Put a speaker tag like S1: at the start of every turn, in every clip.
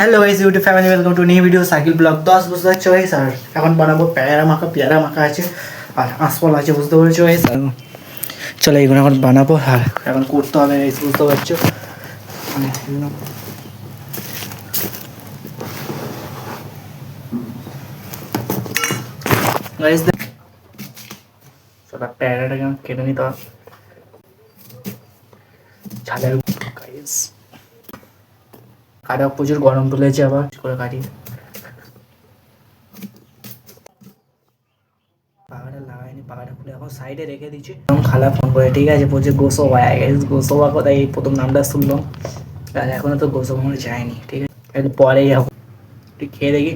S1: Hello guys YouTube family welcome to new video cycle blog. 10 বুঝতে পারছো guys, আর এখন বানাবো পেয়ারা মাখা আছে আর আঁশফল আছে, বুঝতে পারছো গাইস। চলো এগুলো এখন বানাবো আর এখন করতে হবে গাইস, বুঝতে পারছো। গাইস চলো পেয়ারাটাকে কেটে নিতে হবে ঝালের গাইস। কাটা প্রচুর গরম তুলেছে, আবার করে কাটি পাখাটা লাগাইনি, পাখাটা খুলে এখন সাইডে রেখে দিচ্ছি। এখন খালা ফোন করে, ঠিক আছে, বলছে গোসোবা গেছে। গোসোবা কোথায় এই প্রথম নামটা শুনলাম, আর এখনো তো গোসোবা মনে যায়নি। ঠিক আছে, একটু পরে যাবো, একটু খেয়ে দেখি।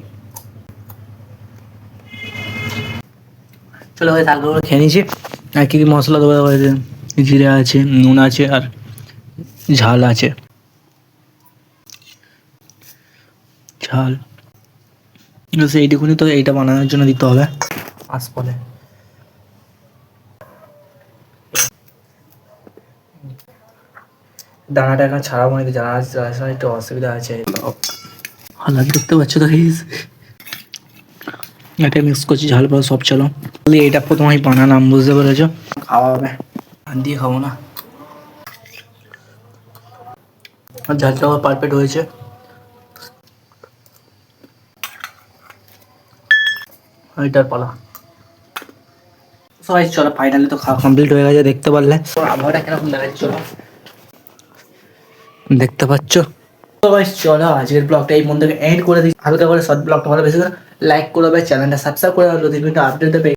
S1: চলো ভাই তারপর খেয়ে নিচ্ছি। আর কি কি মশলা দেবো বলছে, জিরে আছে, নুন আছে আর ঝাল আছে। ঝাল এইটুকুনি তো এইটা বানানোর জন্য দিতে হবে। আঁশফলে দানাটা এখন ছাড়াবো, মানে জানা একটু অসুবিধা আছে। হালাত দেখতে পাচ্ছ তো গাইস, এটা মিক্স করছি ঝাল পাল সব। চলো এটা প্রথম আমি বানালাম, বুঝতে পেরেছো। খাওয়া হবে, হাত দিয়ে খাবো না। আর ঝালটা পারফেক্ট হয়েছে। এটার পালা সবাই। চলো ফাইনালি তো খাওয়া কমপ্লিট হয়ে গেছে, দেখতে পারলে। আবহাওয়াটা কিরকম দেখাচ্ছে চলো, দেখতে পাচ্ছ। তো ভাই চলো আজকের ব্লগটা এই মন থেকে এন্ড করে দিই। হালকা করে শর্ট ব্লগটা ভালো, বেশি করে লাইক করবে, চ্যানেলটা সাবস্ক্রাইব করে, যদি আপডেট দেবে।